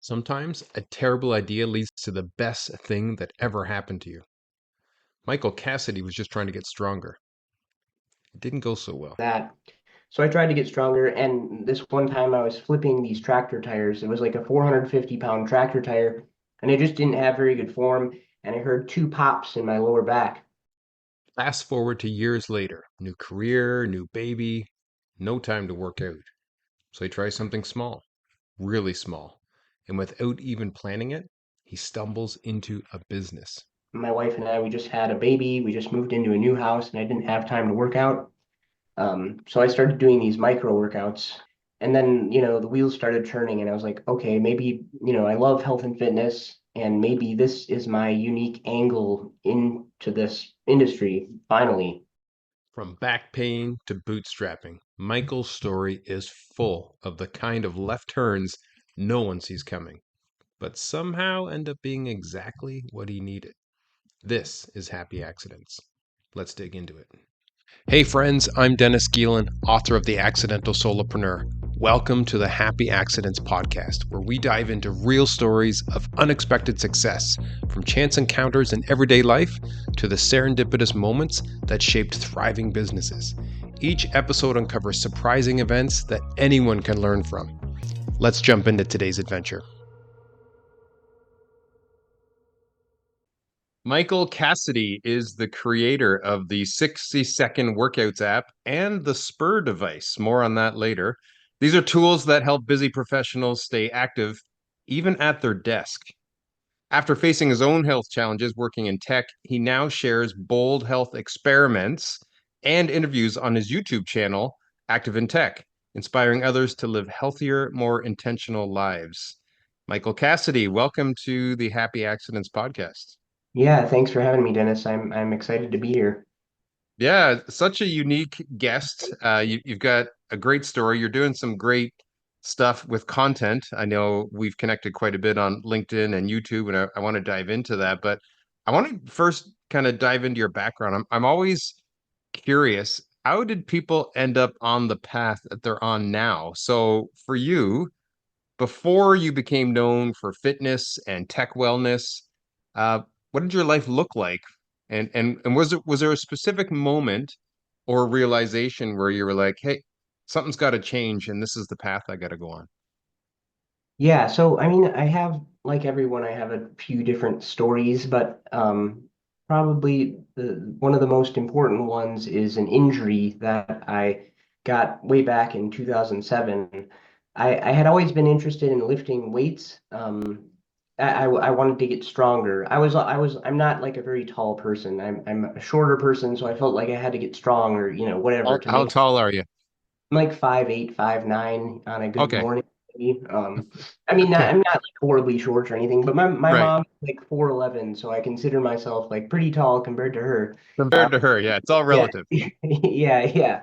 Sometimes a terrible idea leads to the best thing that ever happened to you. Michael Cassidy was just trying to get stronger. It didn't go so well. That. So I tried to get stronger, and this one time I was flipping these tractor tires. It was like a 450-pound tractor tire, and it just didn't have very good form, and I heard two pops in my lower back. Fast forward to years later, new career, new baby, no time to work out. So he tries something small, really small. And without even planning it, he stumbles into a business. My wife and I, we just had a baby. We just moved into a new house, and I didn't have time to work out. So I started doing these micro workouts, and then, the wheels started turning, and I was like, okay, maybe, I love health and fitness, and maybe this is my unique angle into this industry, finally. From back pain to bootstrapping, Michael's story is full of the kind of left turns no one sees coming, but somehow end up being exactly what he needed. This is Happy Accidents. Let's dig into it. Hey friends, I'm Dennis Geelen, author of The Accidental Solopreneur. Welcome to the Happy Accidents podcast, where we dive into real stories of unexpected success, from chance encounters in everyday life to the serendipitous moments that shaped thriving businesses. Each episode uncovers surprising events that anyone can learn from. Let's jump into today's adventure. Michael Cassidy is the creator of the 60-second workouts app and the Spur device. More on that later. These are tools that help busy professionals stay active even at their desk. After facing his own health challenges working in tech, he now shares bold health experiments and interviews on his YouTube channel, Active in Tech, inspiring others to live healthier, more intentional lives. Michael Cassidy, welcome to the Happy Accidents podcast. Yeah, thanks for having me, Dennis. I'm excited to be here. Yeah, such a unique guest. You've got a great story. You're doing some great stuff with content. I know we've connected quite a bit on LinkedIn and YouTube, and I want to dive into that. But I want to first kind of dive into your background. I'm always curious, how did people end up on the path that they're on now? So for you, before you became known for fitness and tech wellness, uh, what did your life look like? And was there a specific moment or realization where you were like, hey, something's got to change and this is the path I got to go on? Yeah, so I mean, I have, like everyone, I have a few different stories, but probably one of the most important ones is an injury that I got way back in 2007. I had always been interested in lifting weights. I wanted to get stronger. I'm not like a very tall person. I'm a shorter person, so I felt like I had to get strong or, whatever to How make. tall are you? I'm like 5'8", 5'9" on a good Okay. morning, maybe. I mean, I'm not like horribly short or anything, but my Right. mom's like 4'11", so I consider myself like pretty tall compared to her. Compared to her, yeah, it's all Yeah, relative. yeah, yeah.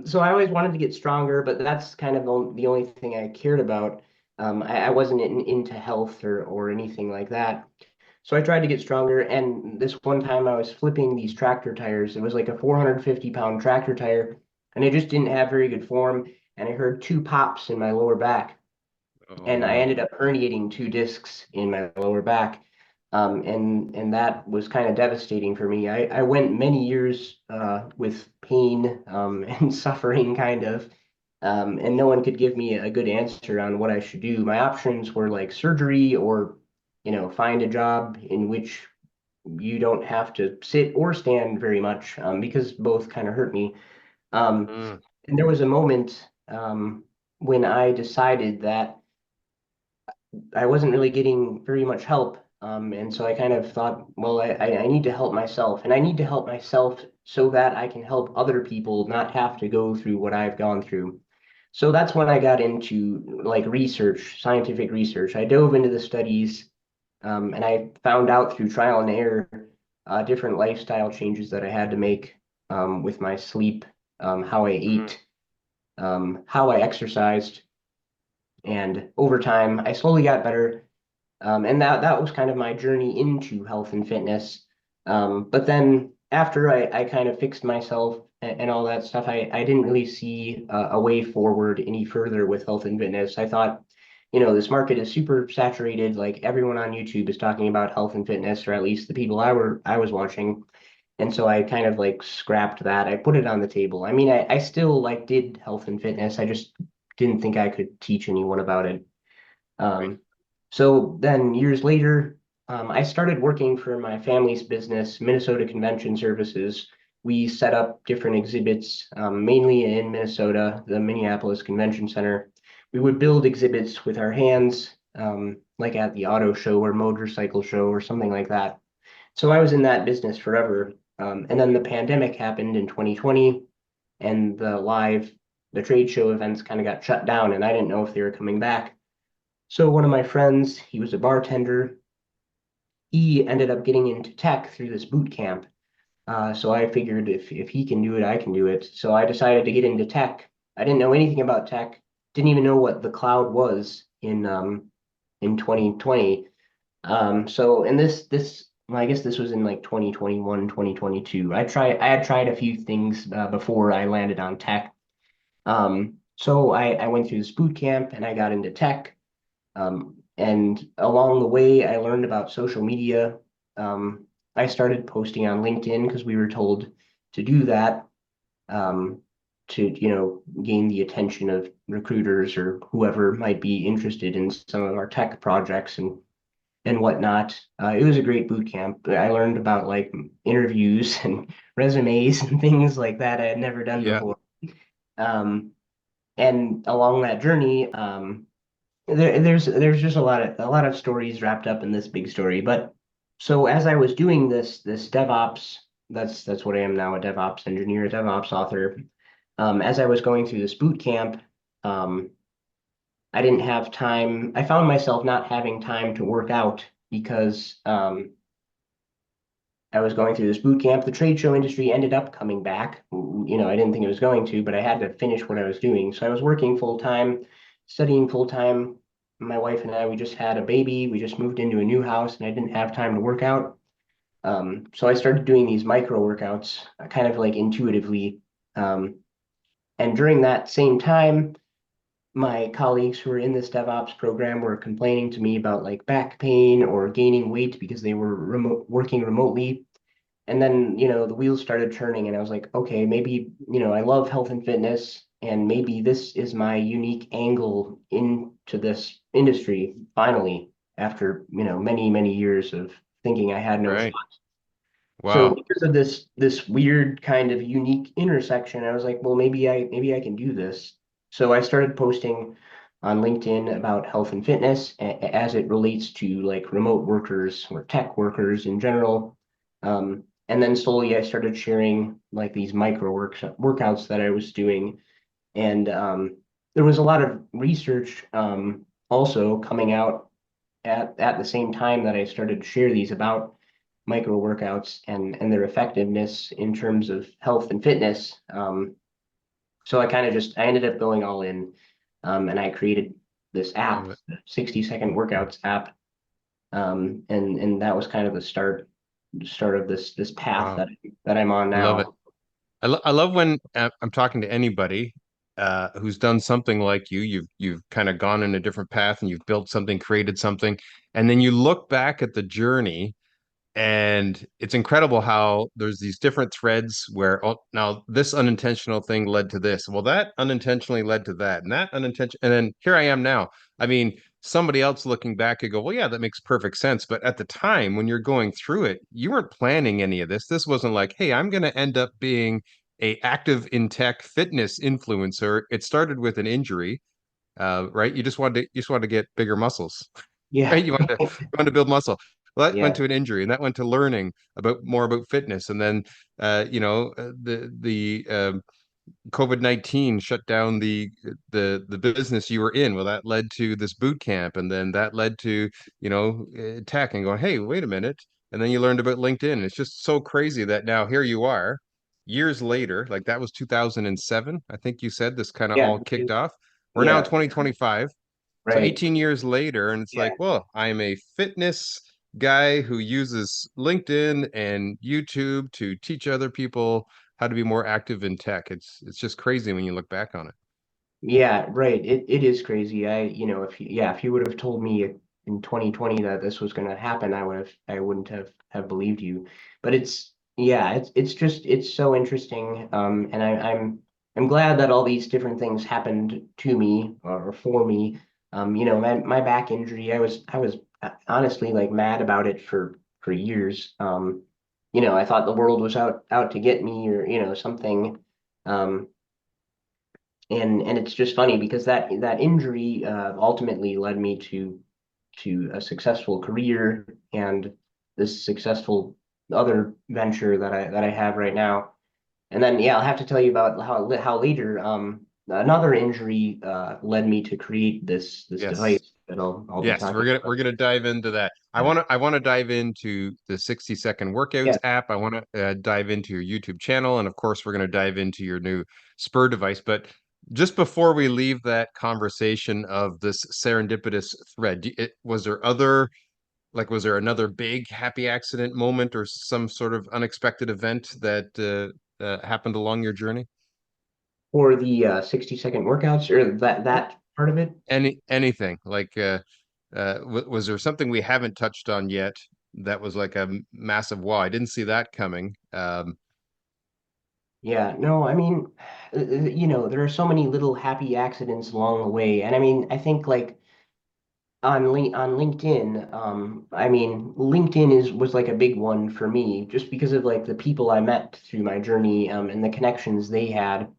So I always wanted to get stronger, but that's kind of the only thing I cared about. I wasn't into health or anything like that. So I tried to get stronger, and this one time I was flipping these tractor tires. It was like a 450-pound tractor tire, and it just didn't have very good form. And I heard two pops in my lower back, Oh and I no. ended up herniating two discs in my lower back. And that was kind of devastating for me. I went many years with pain and suffering, kind of, and no one could give me a good answer on what I should do. My options were like surgery or, find a job in which you don't have to sit or stand very much, because both kind of hurt me. Um, Mm. and there was a moment when I decided that I wasn't really getting very much help. And so I kind of thought, well, I need to help myself, and I need to help myself so that I can help other people not have to go through what I've gone through. So that's when I got into like research, scientific research. I dove into the studies, and I found out through trial and error different lifestyle changes that I had to make, with my sleep, how I Mhm. ate, how I exercised, and over time, I slowly got better. And that was kind of my journey into health and fitness. But then after I kind of fixed myself and all that stuff, I didn't really see a way forward any further with health and fitness. I thought, this market is super saturated. Like everyone on YouTube is talking about health and fitness, or at least the people I was watching. And so I kind of like scrapped that. I put it on the table. I mean, I still like did health and fitness. I just didn't think I could teach anyone about it. Right. Um, so then years later, I started working for my family's business, Minnesota Convention Services. We set up different exhibits, mainly in Minnesota, the Minneapolis Convention Center. We would build exhibits with our hands, like at the auto show or motorcycle show or something like that. So I was in that business forever. And then the pandemic happened in 2020, and the trade show events kind of got shut down, and I didn't know if they were coming back. So one of my friends, he was a bartender. He ended up getting into tech through this boot camp. So I figured if he can do it, I can do it. So I decided to get into tech. I didn't know anything about tech. Didn't even know what the cloud was in 2020. So in this well, I guess this was in like 2021, 2022. I had tried a few things before I landed on tech. So I went through this boot camp and I got into tech. And along the way, I learned about social media. I started posting on LinkedIn because we were told to do that, um, to, gain the attention of recruiters or whoever might be interested in some of our tech projects and whatnot. It was a great boot camp. I learned about like interviews and resumes and things like that I had never done Yeah. before. Um, and along that journey, there's just a lot of stories wrapped up in this big story. But so as I was doing this DevOps, that's what I am now, a DevOps engineer, a DevOps author. As I was going through this boot camp, um, I didn't have time. I found myself not having time to work out because I was going through this boot camp. The trade show industry ended up coming back. I didn't think it was going to, but I had to finish what I was doing. So I was working full time, studying full time. My wife and I, we just had a baby. We just moved into a new house, and I didn't have time to work out. So I started doing these micro workouts, kind of like intuitively. Um, and during that same time, my colleagues who were in this DevOps program were complaining to me about like back pain or gaining weight because they were working remotely. And then, the wheels started turning, and I was like, okay, maybe, I love health and fitness, and maybe this is my unique angle into this industry finally, after, many, many years of thinking I had no Right. shot. So Wow. because of this weird kind of unique intersection, I was like, well, maybe I can do this. So I started posting on LinkedIn about health and fitness as it relates to like remote workers or tech workers in general. And then slowly I started sharing like these micro workouts that I was doing. And there was a lot of research also coming out at the same time that I started to share these about micro workouts and their effectiveness in terms of health and fitness. So I ended up going all in, and I created this Love app, it. the 60-second workouts app, and that was kind of the start of this path Wow. that I'm on I love it. now. I love when I'm talking to anybody who's done something like you. You've kind of gone in a different path and you've built something, created something, and then you look back at the journey. And it's incredible how there's these different threads where, oh, now this unintentional thing led to this. Well, that unintentionally led to that, and that unintentional, and then here I am now. I mean, somebody else looking back could go, well, yeah, that makes perfect sense. But at the time when you're going through it, you weren't planning any of this. This wasn't like, hey, I'm going to end up being a active in tech fitness influencer. It started with an injury, right? You just wanted to get bigger muscles, Yeah, right? You wanted to build muscle. Well, that went yeah, to an injury, and that went to learning about more about fitness, and then the COVID-19 shut down the business you were in. Well, that led to this boot camp, and then that led to tech, and going, hey, wait a minute, and then you learned about LinkedIn. And it's just so crazy that now here you are, years later, like that was 2007, I think you said this kind of yeah, all kicked off. We're now yeah, 2025. So right. 18 years later, and it's Yeah. like, well, I'm a fitness guy who uses LinkedIn and YouTube to teach other people how to be more active in tech. It's just crazy when you look back on it. Yeah, right. It is crazy. If you would have told me in 2020 that this was going to happen, I wouldn't have believed you. But it's so interesting. And I'm glad that all these different things happened to me or for me. My back injury, I was honestly like mad about it for years. I thought the world was out to get me or something. Um, and it's just funny because that injury ultimately led me to a successful career and this successful other venture that I have right now. And then yeah, I'll have to tell you about how later another injury led me to create this Yes. device that I'll be Yes, talking we're about. gonna dive into that. I want to dive into the 60-second workouts Yeah, app. I want to dive into your YouTube channel, and of course, we're gonna dive into your new Spur device. But just before we leave that conversation of this serendipitous thread, was there another big happy accident moment or some sort of unexpected event that happened along your journey? for the 60-second workouts or that part of it. Anything like was there something we haven't touched on yet that was like a massive wow, I didn't see that coming. Yeah, no, I mean, there are so many little happy accidents along the way, and I mean, I think like on LinkedIn, I mean, LinkedIn is was like a big one for me, just because of like the people I met through my journey, and the connections they had.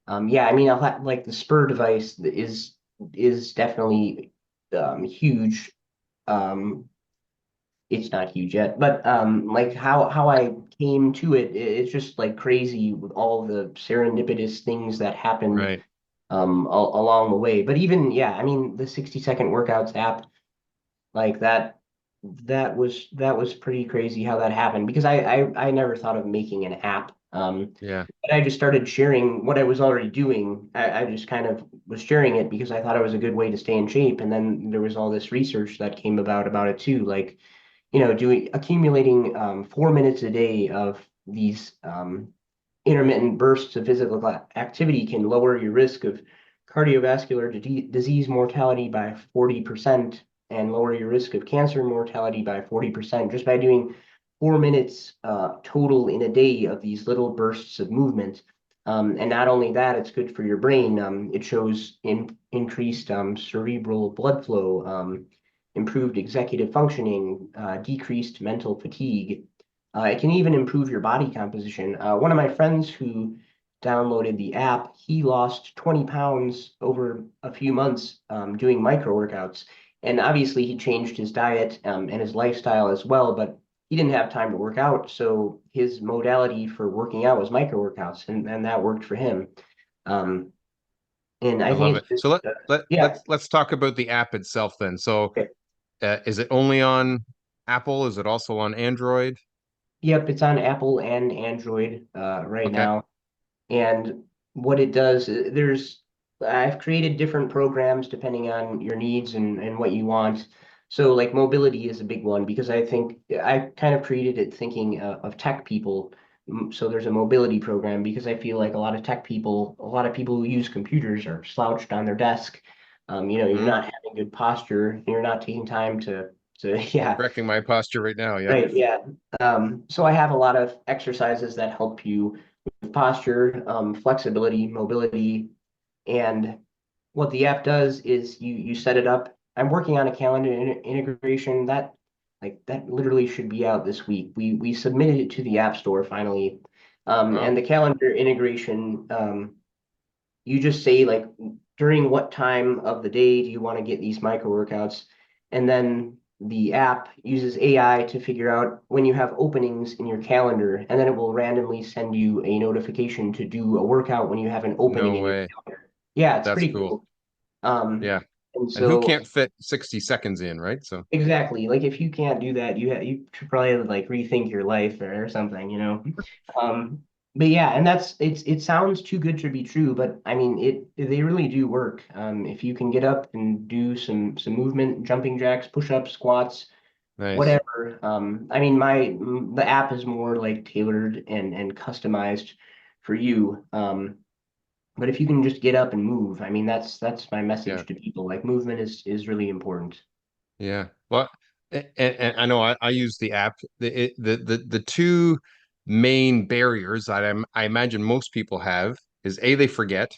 Yeah, I mean, like the Spur device is definitely huge. Um, it's not huge yet, but like how I came to it's just like crazy with all the serendipitous things that happened Right. along the way. But even yeah, I mean the 60-second workouts app like that was pretty crazy how that happened because I never thought of making an app. Yeah. But I just started sharing what I was already doing. I just kind of was sharing it because I thought it was a good way to stay in shape. And then there was all this research that came about it too, like doing accumulating 4 minutes a day of these intermittent bursts of physical activity can lower your risk of cardiovascular disease mortality by 40% and lower your risk of cancer mortality by 40% just by doing 4 minutes total in a day of these little bursts of movement. And not only that, it's good for your brain. It shows increased cerebral blood flow, improved executive functioning, decreased mental fatigue. It can even improve your body composition. One of my friends who downloaded the app, he lost 20 pounds over a few months doing micro workouts. And obviously, he changed his diet and his lifestyle as well, but he didn't have time to work out. So his modality for working out was micro workouts, and that worked for him. Um, and I I love think it. it's just, So yeah. let's talk about the app itself then. So is it only on Apple? Is it also on Android? Yep, it's on Apple and Android right Okay. now. And what it does, I've created different programs depending on your needs and what you want. So like mobility is a big one because I think I kind of created it thinking of tech people. So there's a mobility program because I feel like a lot of people who use computers are slouched on their desk. You're Hmm. not having good posture, and you're not taking time to yeah. Correcting my posture right now. Yep. Right, yeah. So I have a lot of exercises that help you with posture, flexibility, mobility, and what the app does is you set it up. I'm working on a calendar integration that literally should be out this week. We submitted it to the App Store finally, and Wow. the calendar integration. You just say like during what time of the day do you want to get these micro workouts, and then the app uses AI to figure out when you have openings in your calendar, and then it will randomly send you a notification to do a workout when you have an opening No in your way. calendar. Yeah, it's That's pretty cool. cool. Um, Yeah. and And who so can't fit 60 seconds in, right? So exactly, like if you can't do that, you should probably like rethink your life or something. Um, but yeah, and it sounds too good to be true, but I mean they really do work. If you can get up and do some movement, jumping jacks, push-ups, squats, nice. whatever. I mean the app is more like tailored and customized for you. But if you can just get up and move, I mean, that's my Yeah. message to people. Like movement is really important. Yeah. Well, and I know I use the app. The two main barriers that I imagine most people have is A, they forget.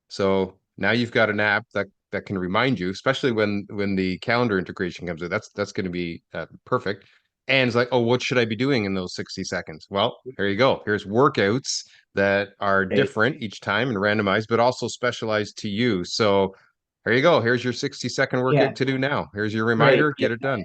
So now you've got an app that can remind you, especially when the calendar integration comes in. That's going to be perfect. And it's like, oh, what should I be doing in those 60 seconds? Well, here you go. Here's workouts that are Right. different each time and randomized, but also specialized to you. So here you go. Here's your 60-second Yeah. workout to do now. Here's your Right. reminder. Get it done.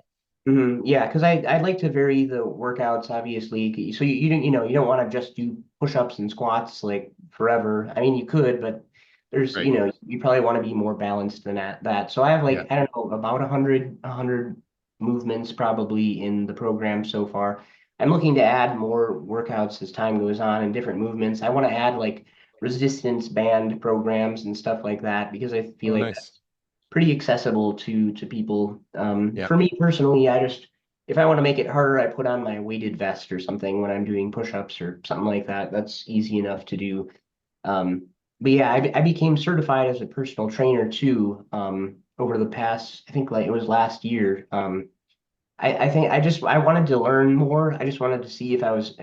Yeah, because I'd like to vary the workouts, obviously. So you don't want to just do push-ups and squats like forever. I mean, you could, but there's Right. you probably want to be more balanced than that. So I have Yeah. like I don't know about a hundred movements probably in the program so far. I'm looking to add more workouts as time goes on and different movements. I want to add like resistance band programs and stuff like that because I feel Oh, like nice. pretty accessible to people. Yeah. For me personally, I just if I want to make it harder, I put on my weighted vest or something when I'm doing push-ups or something like that. That's easy enough to do. But yeah, I became certified as a personal trainer too. Over the past, I think like it was last year. I think I wanted to learn more. I just wanted to see if I was,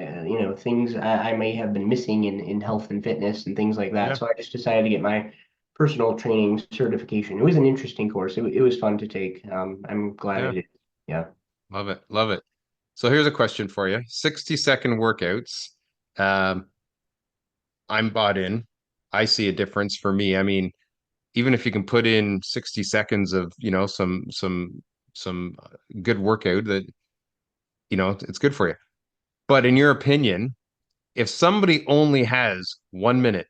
things I may have been missing in health and fitness and things like that. Yeah. So I just decided to get my personal training certification. It was an interesting course. It was fun to take. I'm glad I Yeah. did. Yeah. Love it. Love it. So here's a question for you. 60-second workouts. Um, I'm bought in. I see a difference for me. I mean, even if you can put in 60 seconds of, some good workout that, it's good for you. But in your opinion, if somebody only has 1 minute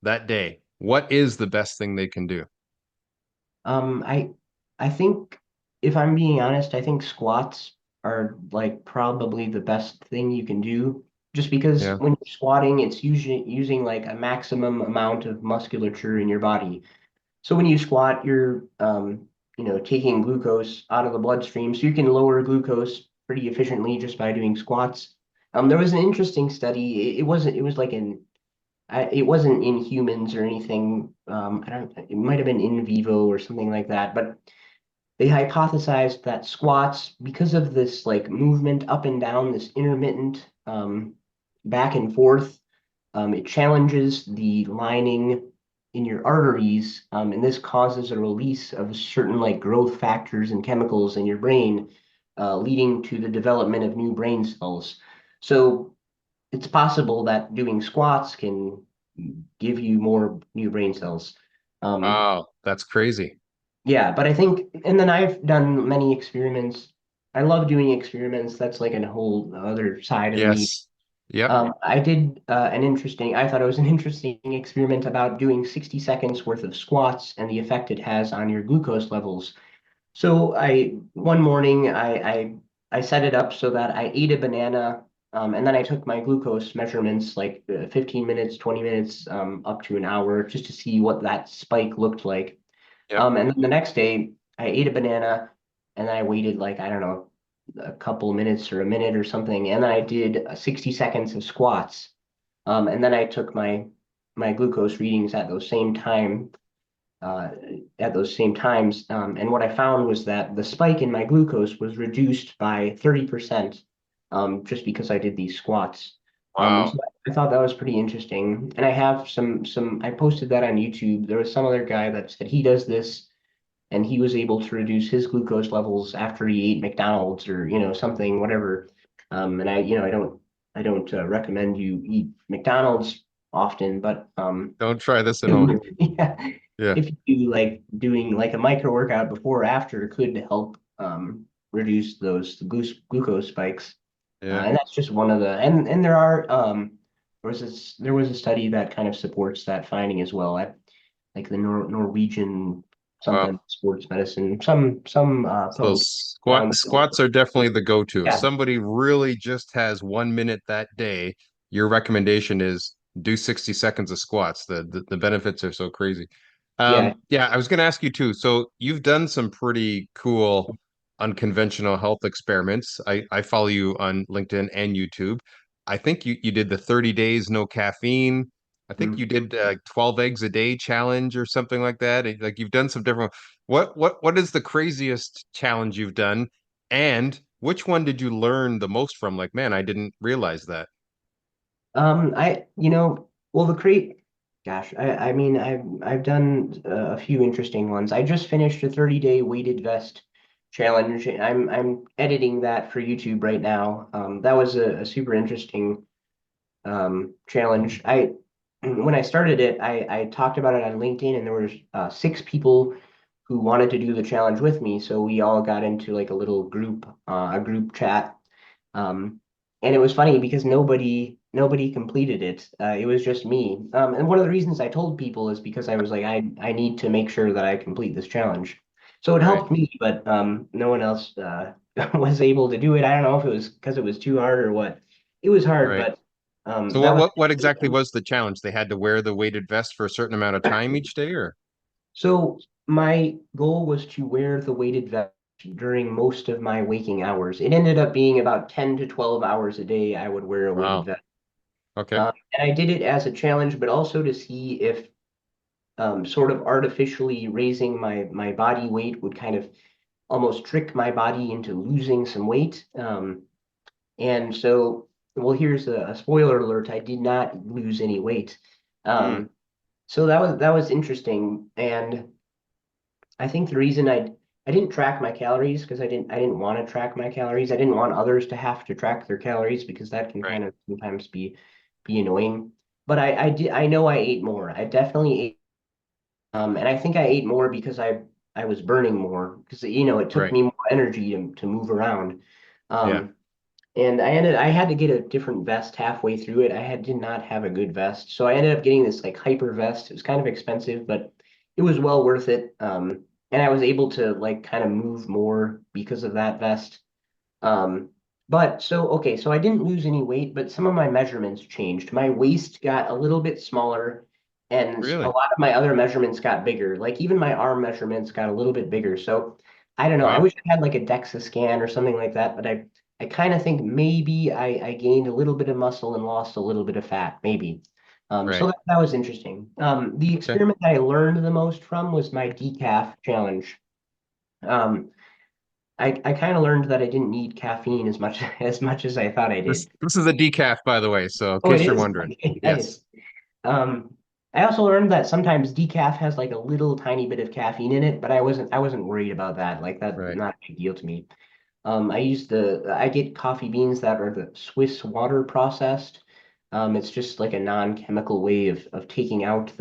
that day, what is the best thing they can do? Um, I I think if I'm being honest, I think squats are like probably the best thing you can do. Just because Yeah. when you're squatting, it's usually using like a maximum amount of musculature in your body. So when you squat, you're taking glucose out of the bloodstream, so you can lower glucose pretty efficiently just by doing squats. There was an interesting study. It was like it wasn't in humans or anything. I don't. It might have been in vivo or something like that. But they hypothesized that squats, because of this like movement up and down, this intermittent back and forth, it challenges the lining in your arteries, and this causes a release of certain like growth factors and chemicals in your brain, leading to the development of new brain cells. So it's possible that doing squats can give you more new brain cells. Um, Wow, that's crazy. yeah, but I think, and then I've done many experiments. I love doing experiments. That's like a whole other side of me. Yes. Yep. I did I thought it was an interesting experiment about doing 60 seconds worth of squats and the effect it has on your glucose levels. So one morning, I set it up so that I ate a banana, and then I took my glucose measurements like 15 minutes, 20 minutes, up to an hour, just to see what that spike looked like. Yep. And then the next day, I ate a banana, and then I waited like, I don't know, a couple minutes or a minute or something, and then I did 60 seconds of squats. And then I took my glucose readings uh, at those same times. And what I found was that the spike in my glucose was reduced by 30%, just because I did these squats. So Wow. I thought that was pretty interesting. And I have I posted that on YouTube. There was some other guy that said he does this and he was able to reduce his glucose levels after he ate McDonald's or, something, whatever. And I don't recommend you eat McDonald's often, but Don't try this at home. yeah, Yeah. if you do like doing like a micro workout before or after could help reduce those glucose spikes. Yeah. And that's just one of the and there are there was a study that kind of supports that finding as well. Like the Norwegian Wow. something sports medicine, some So publication found that it was squats are definitely the go-to. If yeah, somebody really just has 1 minute that day, your recommendation is do 60 seconds of squats. The benefits are so crazy. yeah, Yeah, I was going to ask you too. So you've done some pretty cool unconventional health experiments. I follow you on LinkedIn and YouTube. I think you did the 30 days no caffeine. I think you did 12 eggs a day challenge or something like that. Like you've done some different. What is the craziest challenge you've done? And which one did you learn the most from? Like, man, I didn't realize that. Well, gosh, I mean, I've done a few interesting ones. I just finished a 30-day weighted vest challenge. I'm editing that for YouTube right now. That was a super interesting challenge. When I started it, I talked about it on LinkedIn, and there was six people who wanted to do the challenge with me. So we all got into like a group chat, and it was funny because nobody completed it. It was just me. And one of the reasons I told people is because I was like, I need to make sure that I complete this challenge. So it Right, helped me, but no one else was able to do it. I don't know if it was because it was too hard or what. It was hard, right. but So that was what exactly was the challenge? They had to wear the weighted vest for a certain amount of time each day, or so my goal was to wear the weighted vest during most of my waking hours. It ended up being about 10 to 12 hours a day I would wear a weighted wow. vest. Okay, And I did it as a challenge, but also to see if sort of artificially raising my body weight would kind of almost trick my body into losing some weight. And so, well, here's a spoiler alert: I did not lose any weight. mm, Um, so that was interesting, and I think the reason I didn't track my calories because I didn't want to track my calories. I didn't want others to have to track their calories because that can right, kind of sometimes be annoying. But I know I ate more. I definitely ate, and I think I ate more because I was burning more because it took right. me more energy to move around. Yeah. Um, and I had to get a different vest halfway through it. Did not have a good vest. So I ended up getting this like hyper vest. It was kind of expensive, but it was well worth it. And I was able to like kind of move more because of that vest. Um, okay, so I didn't lose any weight, but some of my measurements changed. My waist got a little bit smaller, and a Really? lot of my other measurements got bigger. Like even my arm measurements got a little bit bigger. So I don't know. I Wow. wish I had like a DEXA scan or something like that, but I kind of think maybe I gained a little bit of muscle and lost a little bit of fat, maybe. So Right. that was interesting. The Okay. experiment that I learned the most from was my decaf challenge. Um, I kind of learned that I didn't need caffeine as much as much as I thought I did. This is a decaf, by the way. So in Oh, it case you're is. wondering, Okay, nice. yes. Um, I also learned that sometimes decaf has like a little tiny bit of caffeine in it, but I wasn't worried about that. Like that's Right. not a big deal to me. I get coffee beans that are the Swiss water processed. It's just like a non-chemical way of taking out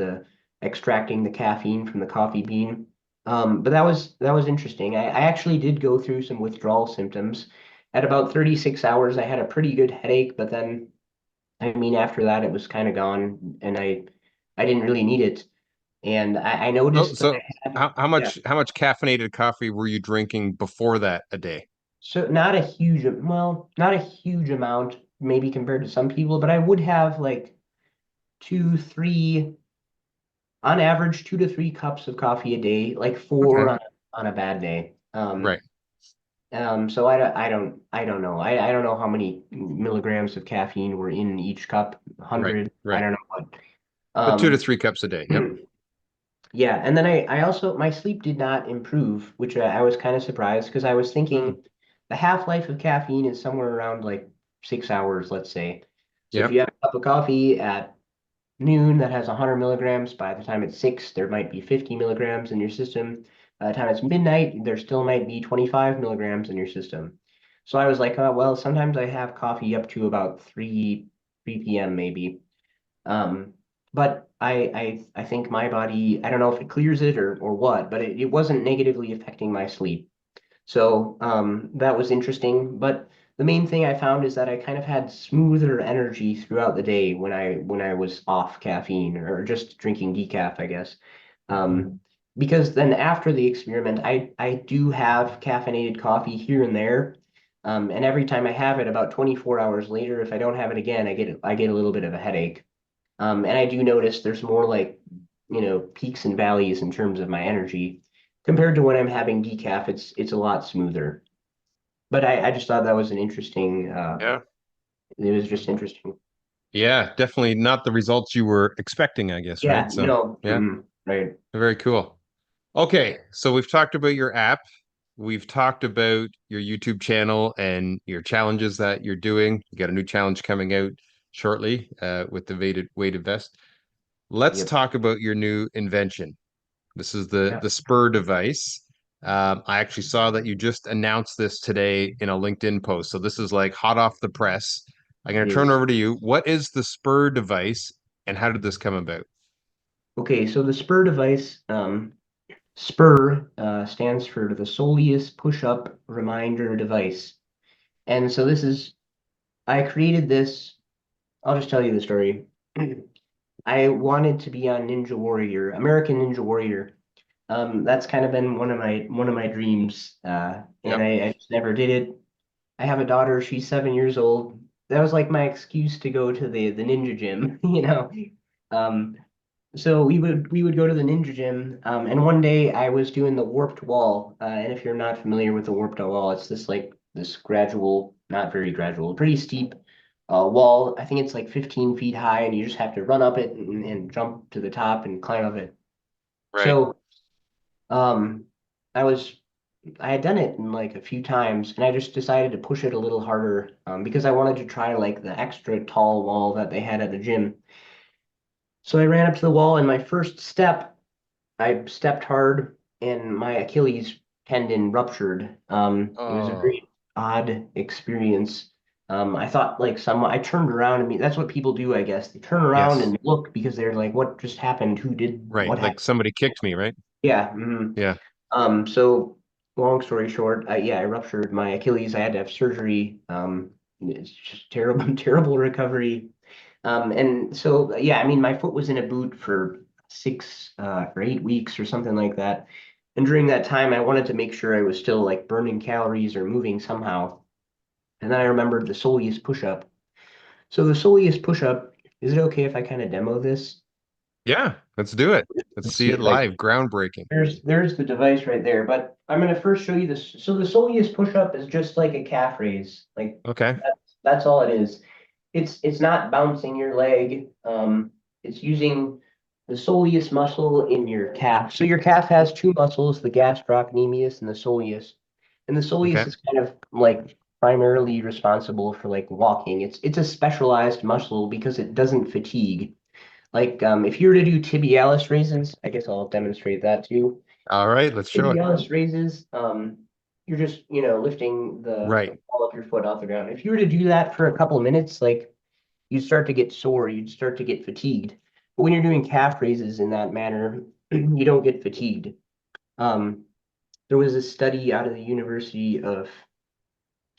extracting the caffeine from the coffee bean. But that was interesting. I actually did go through some withdrawal symptoms. At about 36 hours, I had a pretty good headache, but then, I mean, after that, it was kind of gone, and I didn't really need it. And I So noticed that so I had, how yeah. how much caffeinated coffee were you drinking before that a day? So not a huge amount, maybe compared to some people, but I would have like two, three, on average, 2 to 3 cups of coffee a day, like four Okay. on a bad day. Right. So I don't know. I don't know how many milligrams of caffeine were in each cup, Right. 100. I Right. don't know what. But 2 to 3 cups a day. Yep. Um, Yeah, and then I also my sleep did not improve, which I was kind of surprised because I was Mm. thinking the half-life of caffeine is somewhere around like 6 hours, let's say. So if Yep. you have a cup of coffee at noon that has 100 milligrams, by the time it's 6, there might be 50 milligrams in your system. By the time it's midnight, there still might be 25 milligrams in your system. So I was like, well, sometimes I have coffee up to about 3 p.m. maybe. Um, but I think my body, I don't know if it clears it or what, but it wasn't negatively affecting my sleep. So that was interesting. But the main thing I found is that I kind of had smoother energy throughout the day when I was off caffeine or just drinking decaf, I guess. Um, because then after the experiment, I do have caffeinated coffee here and there. And every time I have it, about 24 hours later, if I don't have it again, I get a little bit of a headache. And I do notice there's more like, peaks and valleys in terms of my energy compared to when I'm having decaf. It's a lot smoother. But I just thought that was an interesting. Yeah. It was just interesting. Yeah, definitely not the results you were expecting, I guess, right? Yeah, So, no, yeah, right. very cool. Okay, so we've talked about your app. We've talked about your YouTube channel and your challenges that you're doing. You got a new challenge coming out shortly with the weighted vest. Let's Yep. talk about your new invention. This is the Yeah. the Spur device. I actually saw that you just announced this today in a LinkedIn post. So this is like hot off the press. I'm going It to turn is. over to you. What is the Spur device and how did this come about? Okay, so the Spur device, Spur stands for the Soleus Push-Up Reminder Device. And so I created this, I'll just tell you the story. I wanted to be on Ninja Warrior, American Ninja Warrior. That's kind of been one of my dreams, and Yep. I just never did it. I have a daughter, she's 7 years old. That was like my excuse to go to the ninja gym, you know. Um, so we would go to the ninja gym, and one day I was doing the warped wall. And if you're not familiar with the warped wall, it's this gradual, not very gradual, pretty steep wall. I think it's like 15 feet high, and you just have to run up it and jump to the top and climb up it. Right. So um, I was I had done it in like a few times, and I just decided to push it a little harder because I wanted to try like the extra tall wall that they had at the gym. So I ran up to the wall, and my first step, I stepped hard, and my Achilles tendon ruptured. It was a Oh, very odd experience. I thought like I turned around and that's what people do, I guess. They turn around yes. and look because they're like, what just happened? Right. What Like happened? somebody kicked me, right? Yeah. Yeah. So long story short, yeah, I ruptured my Achilles. I had to have surgery. It's just terrible, terrible recovery. And so, yeah, I mean, my foot was in a boot for 6 or 8 weeks or something like that. And during that time, I wanted to make sure I was still like burning calories or moving somehow. And then I remembered the soleus push-up. So the soleus push-up, is it okay if I kind of demo this? Yeah. Let's do it. Let's Let's see see it if I live. Groundbreaking. there's the device right there, but I'm gonna first show you this. So the soleus push-up is just like a calf raise. Like Okay. that's all it is. It's not bouncing your leg. It's using the soleus muscle in your calf. So your calf has two muscles, the gastrocnemius and the soleus. And the soleus Okay. is kind of like primarily responsible for like walking. It's a specialized muscle because it doesn't fatigue. Like if you were to do tibialis raises, I guess I'll demonstrate that too. All right. Let's show it. Tibialis raises, you're just, lifting the Right. ball of your foot off the ground. If you were to do that for a couple of minutes, like you'd start to get sore, you'd start to get fatigued. But when you're doing calf raises in that manner, you don't get fatigued. Um, there was a study out of the University of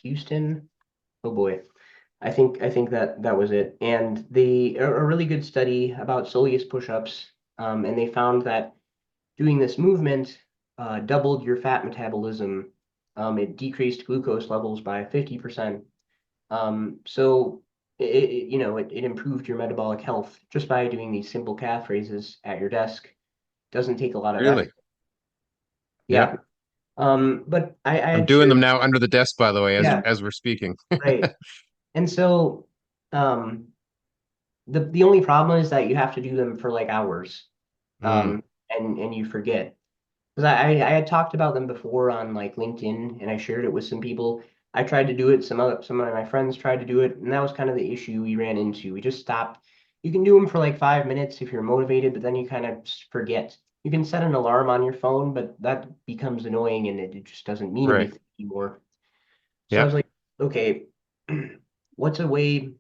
Houston. Oh boy, I think that was it. And a really good study about soleus push-ups, and they found that doing this movement doubled your fat metabolism. It decreased glucose levels by 50%. So it improved your metabolic health just by doing these simple calf raises at your desk. Doesn't take a lot of Really? effort. Yeah. Yeah. But I I'm had doing them shared, now under the desk, by the way, as yeah, as we're speaking. right. And so um, the only problem is that you have to do them for like hours, Mm, and you forget. Because I had talked about them before on like LinkedIn and I shared it with some people. I tried to do it, some of my friends tried to do it, and that was kind of the issue we ran into. We just stopped. You can do them for like 5 minutes if you're motivated, but then you kind of forget. You can set an alarm on your phone, but that becomes annoying and it just doesn't mean right. anything anymore. So I Yeah. was like, okay, what's a way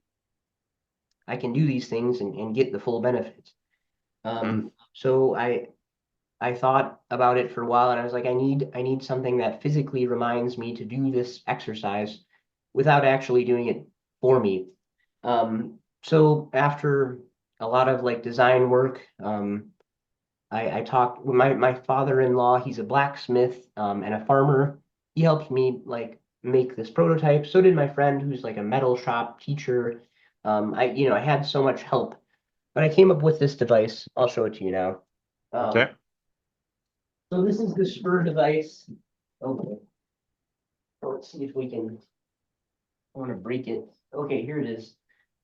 I can do these things and get the full benefits? Mm, So I thought about it for a while and I was like, I need something that physically reminds me to do this exercise without actually doing it for me. So after a lot of like design work, I talked with my father-in-law. He's a blacksmith and a farmer. He helped me like make this prototype. So did my friend who's like a metal shop teacher. I had so much help, but I came up with this device. I'll show it to you now. okay. Um, so this is the Spur device. Okay, let's see if we can. I want to break it. Okay, here it is.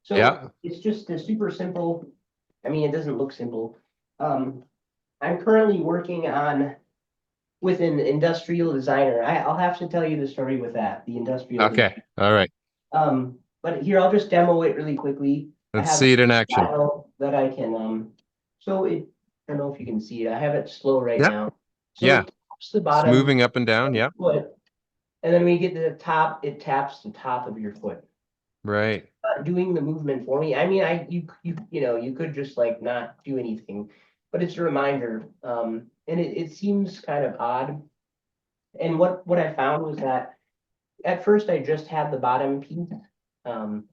So Yeah. it's just a super simple. I mean, it doesn't look simple. Um, I'm currently working on with an industrial designer. I'll have to tell you the story with that, the industrial Okay. design. All right. But here I'll just demo it really quickly. I Let's have a see it in action. file that I can so it I don't know if you can see it. I have it slow right Yep. now. So Yeah. it taps the It's bottom moving up and down. of your Yep. foot, and then when you get to the top, it taps the top of your foot. Right. Not doing the movement for me. I mean, you could just like not do anything, but it's a reminder. And it seems kind of odd. And what I found was that at first I just had the bottom piece. Um,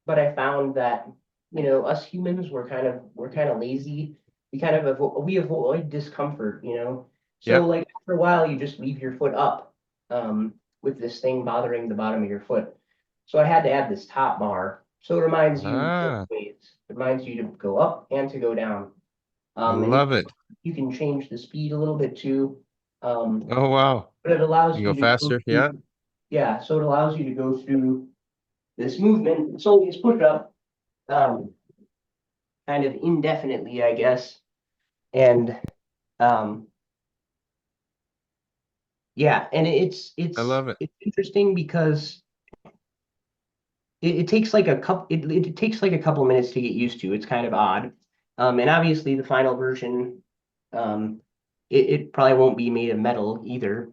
but I found that, us humans we're kind of lazy. We avoid discomfort, So Yep. like after a while you just leave your foot up with this thing bothering the bottom of your foot. So I had to add this top bar. So it reminds you both Ah, ways. It reminds you to go up and to go down. And love it. you can change the speed a little bit too. Um, Oh, wow. but it allows You you go to go faster. Yeah. through, yeah, so it allows you to go through this movement. So it's push up um, kind of indefinitely, I guess. And um, yeah, and it's I it's love it. it's interesting because it takes like a couple it takes like a couple minutes to get used to. It's kind of odd. And obviously the final version, um, it probably won't be made of metal either.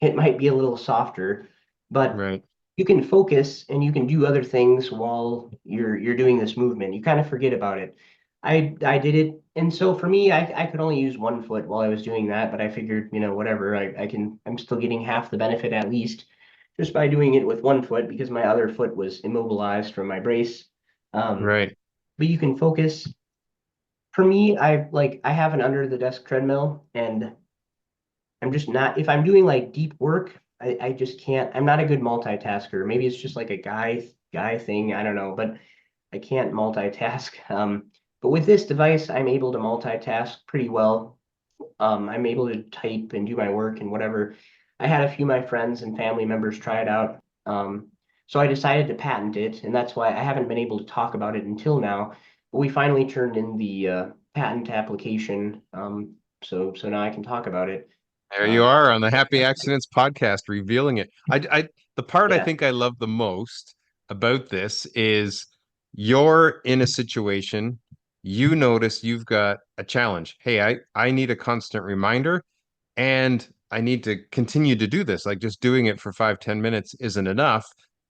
It might be a little softer, but Right. you can focus and you can do other things while you're doing this movement. You kind of forget about it. I did it, and so for me, I could only use one foot while I was doing that, but I figured, whatever, I'm still getting half the benefit at least just by doing it with one foot because my other foot was immobilized from my brace. Um, Right. but you can focus. For me, I have an under the desk treadmill, and I'm just not, if I'm doing like deep work, I just can't, I'm not a good multitasker. Maybe it's just like a guy thing, I don't know, but I can't multitask. But with this device, I'm able to multitask pretty well. I'm able to type and do my work and whatever. I had a few of my friends and family members try it out. So I decided to patent it, and that's why I haven't been able to talk about it until now. But we finally turned in the patent application, so now I can talk about it. There you Um, are on the Happy Accidents podcast, revealing it. The part I yeah, think I love the most about this is you're in a situation, you notice you've got a challenge. Hey, I need a constant reminder and I need to continue to do this. Like just doing it for 5, 10 minutes isn't enough,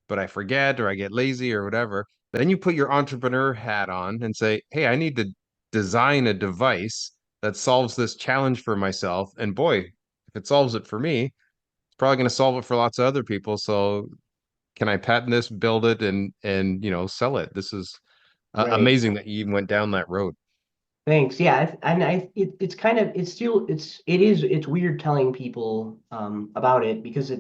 but I forget or I get lazy or whatever. Then you put your entrepreneur hat on and say, hey, I need to design a device that solves this challenge for myself. And boy, if it solves it for me, it's probably going to solve it for lots of other people. So can I patent this, build it, and sell it? This is right. amazing that you even went down that road. Thanks. Yeah, it's kind of it's weird telling people about it because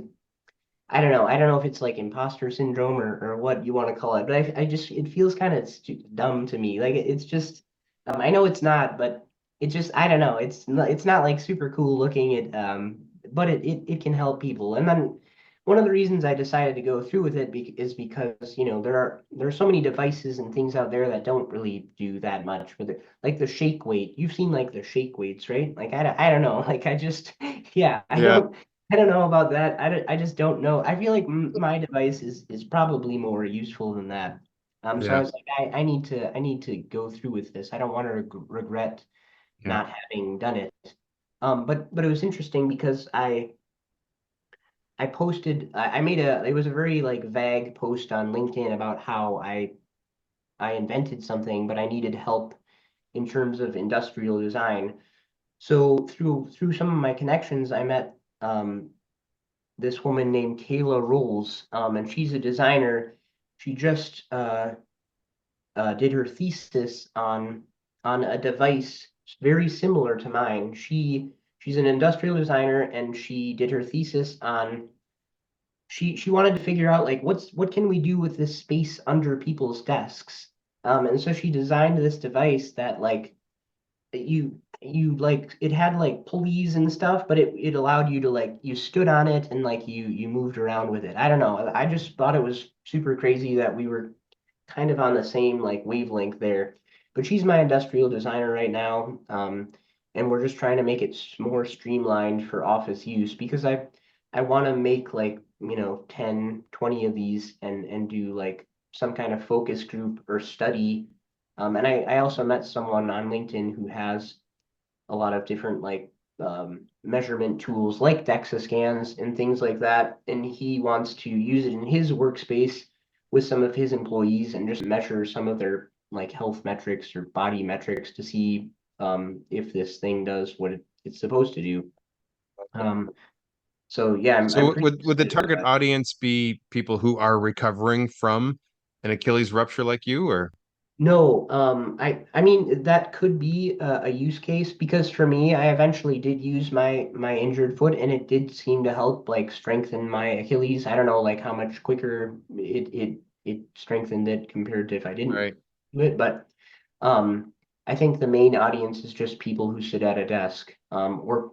I don't know if it's like imposter syndrome or what you want to call it, but I just it feels kind of dumb to me. Like it's just I know it's not, but it just I don't know. It's not like super cool looking but it can help people. And then one of the reasons I decided to go through with it is because there are so many devices and things out there that don't really do that much with it. Like the shake weight. You've seen like the shake weights, right? Like I don't know. Like I just yeah, Yeah, I don't know about that. I just don't know. I feel like my device is probably more useful than that. So I yeah, was like, I need to go through with this. I don't want to regret yeah. not having done it. But it was interesting because I posted I made it was a very like vague post on LinkedIn about how I invented something, but I needed help in terms of industrial design. So through some of my connections, I met this woman named Kayla Rolls, and she's a designer. She just did her thesis on a device very similar to mine. She's an industrial designer, and she did her thesis on. She wanted to figure out like what can we do with this space under people's desks. And so she designed this device that like you like it had like pulleys and stuff, but it allowed you to like you stood on it and like you moved around with it. I don't know. I just thought it was super crazy that we were kind of on the same like wavelength there. But she's my industrial designer right now, and we're just trying to make it more streamlined for office use because I want to make like 10, 20 of these and do like some kind of focus group or study. And I also met someone on LinkedIn who has a lot of different like measurement tools like DEXA scans and things like that. And he wants to use it in his workspace with some of his employees and just measure some of their like health metrics or body metrics to see if this thing does what it's supposed to do. Um, so yeah, I'm So pretty would the excited about target that. audience be people who are recovering from an Achilles rupture like you, or No, I mean that could be a use case because for me, I eventually did use my injured foot and it did seem to help like strengthen my Achilles. I don't know like how much quicker it strengthened it compared to if I didn't right? do it, but um, I think the main audience is just people who sit at a desk or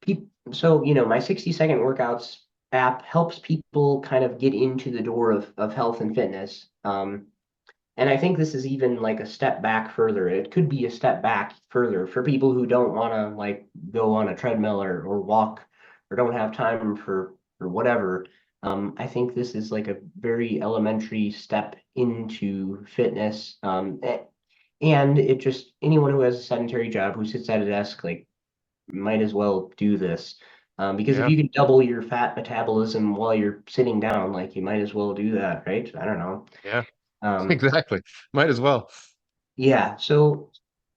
people. So my 60-second workouts app helps people kind of get into the door of health and fitness. And I think this is even like a step back further. It could be a step back further for people who don't want to like go on a treadmill or walk or don't have time for whatever. I think this is like a very elementary step into fitness. And it just anyone who has a sedentary job who sits at a desk like might as well do this. Because if Yeah, you can double your fat metabolism while you're sitting down, like you might as well do that, right? I don't know. yeah, Um, exactly. Might as well. Yeah, so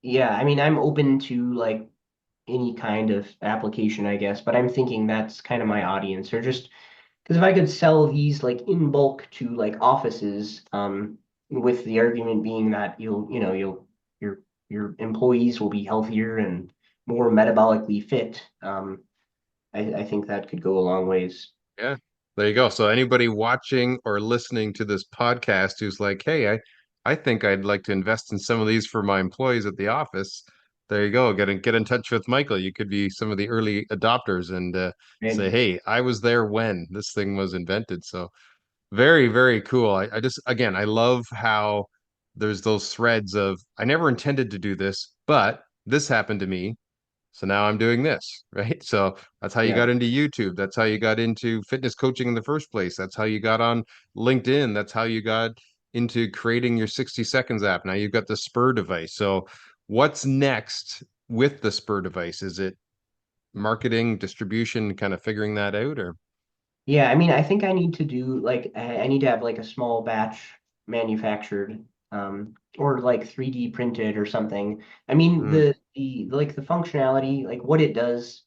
yeah, I mean, I'm open to like any kind of application, I guess, but I'm thinking that's kind of my audience, or just because if I could sell these like in bulk to like offices, with the argument being that your your employees will be healthier and more metabolically fit, I think that could go a long ways. Yeah. There you go. So anybody watching or listening to this podcast who's like, "Hey, I think I'd like to invest in some of these for my employees at the office." There you go. Get in touch with Michael. You could be some of the early adopters and say, Right? "Hey, I was there when this thing was invented." So very, very cool. I just again, I love how there's those threads of I never intended to do this, but this happened to me. So now I'm doing this, right? So that's how you Yeah. got into YouTube. That's how you got into fitness coaching in the first place. That's how you got on LinkedIn. That's how you got into creating your 60 seconds app. Now you've got the Spur device. So what's next with the Spur device? Is it marketing, distribution, kind of figuring that out or Yeah, I mean, I think I need to do like I need to have like a small batch manufactured, or like 3D printed or something. I mean, mm, the like the functionality, like what it does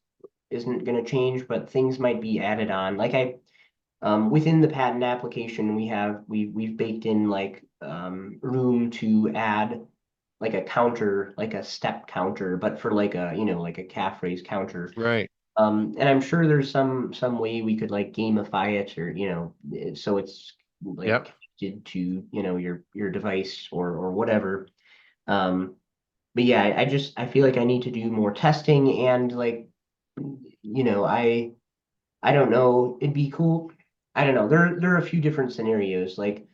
isn't going to change, but things might be added on. Like within the patent application, we've baked in like room to add like a counter, like a step counter, but for like a like a calf raise counter. right. And I'm sure there's some way we could like gamify it or so it's like Yep. connected to your device or whatever. Um, but yeah, I feel like I need to do more testing and like I don't know, it'd be cool. I don't know. There are a few different scenarios. Like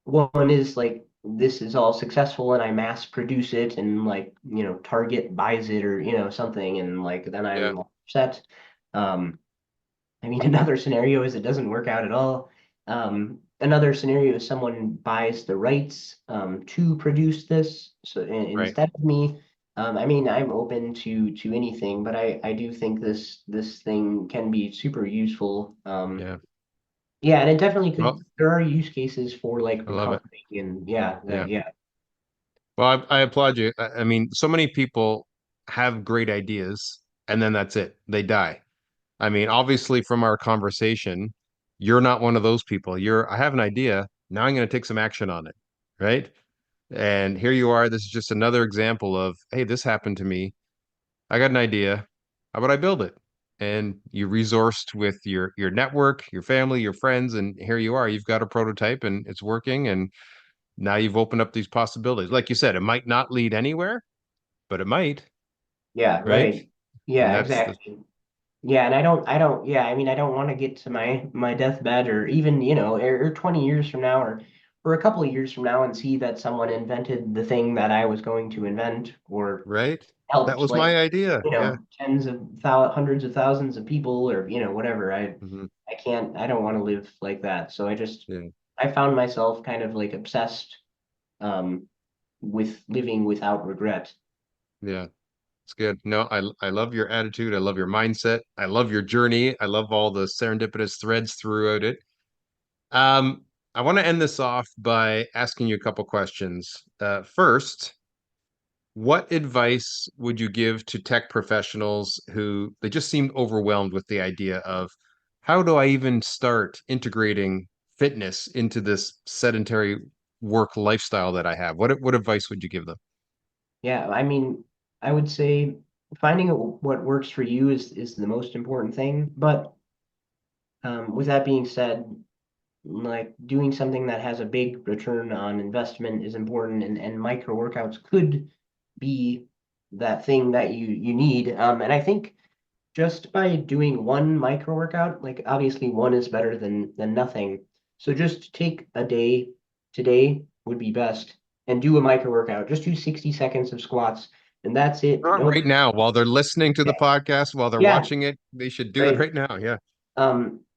one is like this is all successful and I mass produce it and like Target buys it or something and like then Yeah. I'm upset. Um, I mean, another scenario is it doesn't work out at all. Another scenario is someone buys the rights to produce this so Right. instead of me. I mean, I'm open to anything, but I do think this thing can be super useful. Yeah. Yeah, and it definitely Well, could. There are use cases for like I love it. recovering, and yeah, Yeah. yeah, Well, I applaud you. I mean, so many people have great ideas and then that's it. They die. I mean, obviously, from our conversation, you're not one of those people. I have an idea. Now I'm going to take some action on it. Right. And here you are. This is just another example of, hey, this happened to me. I got an idea. How about I build it? And you resourced with your network, your family, your friends, and here you are. You've got a prototype and it's working. And now you've opened up these possibilities. Like you said, it might not lead anywhere, but it might, yeah, right? right. And Yeah, that's the exactly. Yeah, and yeah, I mean, I don't want to get to my deathbed or even, or 20 years from now or for a couple of years from now and see that someone invented the thing that I was going to invent, or Right? That helped was like, my idea. Yeah. hundreds of thousands of people, or whatever. Hmm. I don't want to live like that. So Yeah. I found myself kind of like obsessed um with living without regret. Yeah. It's good. No, I love your attitude. I love your mindset. I love your journey. I love all the serendipitous threads throughout it. Um, I want to end this off by asking you a couple questions. First, what advice would you give to tech professionals who they just seem overwhelmed with the idea of how do I even start integrating fitness into this sedentary work lifestyle that I have? What advice would you give them? Yeah, I mean, I would say finding out what works for you is the most important thing. But with that being said, like doing something that has a big return on investment is important, and micro workouts could be that thing that you need. And I think just by doing one micro workout, like obviously one is better than nothing. So just take a day, today would be best, and do a micro workout. Just do 60 seconds of squats, and that's it. Not No, right now, while they're listening to the podcast, while they're yeah, watching it, they should do it right. right now. Yeah.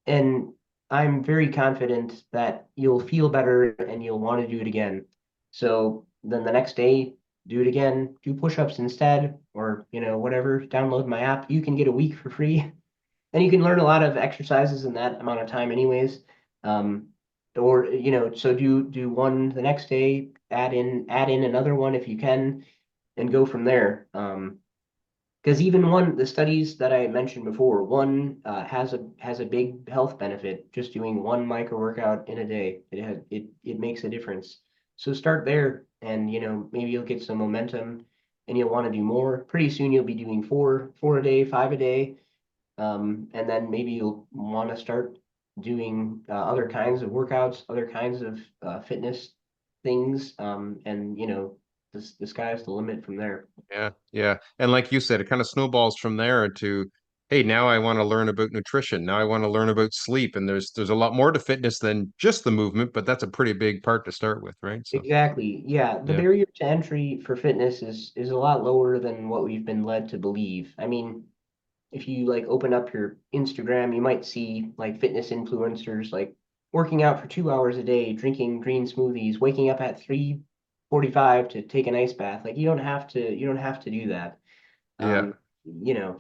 And I'm very confident that you'll feel better and you'll want to do it again. So then the next day, do it again, do push-ups instead, or whatever, download my app. You can get a week for free. And you can learn a lot of exercises in that amount of time anyways. Um, or so do one the next day, add in another one if you can, and go from there. Because even the studies that I mentioned before, one has a big health benefit. Just doing one micro workout in a day, it makes a difference. So start there, and maybe you'll get some momentum, and you'll want to do more. Pretty soon you'll be doing four a day, five a day, and then maybe you'll want to start doing other kinds of workouts, other kinds of fitness things, and the sky's the limit from there. Yeah, yeah. And like you said, it kind of snowballs from there to, hey, now I want to learn about nutrition. Now I want to learn about sleep. And there's a lot more to fitness than just the movement, but that's a pretty big part to start with, right? So Exactly. Yeah, the yeah, barrier to entry for fitness is a lot lower than what we've been led to believe. I mean, if you like open up your Instagram, you might see like fitness influencers like working out for 2 hours a day, drinking green smoothies, waking up at 3:45 to take an ice bath. Like you don't have to do that. yeah,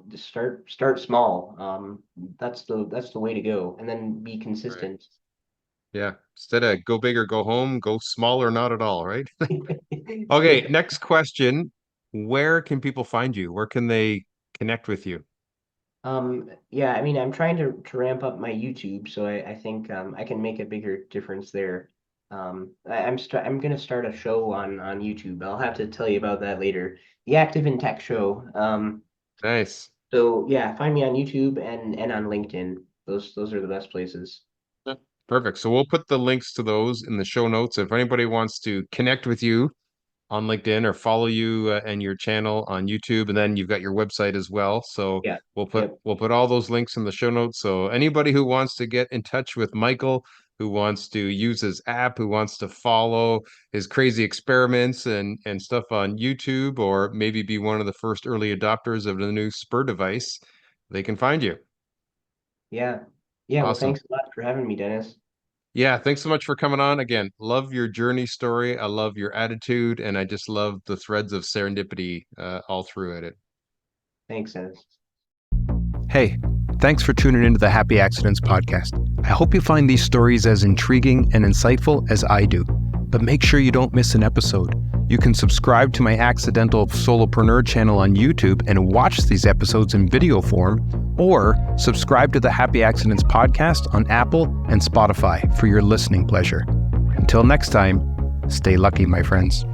Just start small. That's the way to go, and then be right. consistent. Yeah. Instead of go big or go home, go small or not at all, right? Okay, Yeah. next question. Where can people find you? Where can they connect with you? Yeah, I mean, I'm trying to ramp up my YouTube, so I think I can make a bigger difference there. I'm gonna start a show on YouTube. I'll have to tell you about that later. The Active in Tech Show. Nice. So yeah, find me on YouTube and on LinkedIn. Those are the best places. Yeah. Perfect. So we'll put the links to those in the show notes. If anybody wants to connect with you on LinkedIn or follow you and your channel on YouTube, and then you've got your website as well. So Yeah. we'll put Yep. we'll put all those links in the show notes. So anybody who wants to get in touch with Michael, who wants to use his app, who wants to follow his crazy experiments and stuff on YouTube, or maybe be one of the first early adopters of the new Spur device, they can find you. Yeah. Yeah. Well, Awesome. thanks a lot for having me, Dennis. Yeah, thanks so much for coming on. Again, love your journey story. I love your attitude, and I just love the threads of serendipity all throughout it. Thanks, Dennis. Hey, thanks for tuning into the Happy Accidents podcast. I hope you find these stories as intriguing and insightful as I do. But make sure you don't miss an episode. You can subscribe to my Accidental Solopreneur channel on YouTube and watch these episodes in video form, or subscribe to the Happy Accidents podcast on Apple and Spotify for your listening pleasure. Until next time, stay lucky, my friends.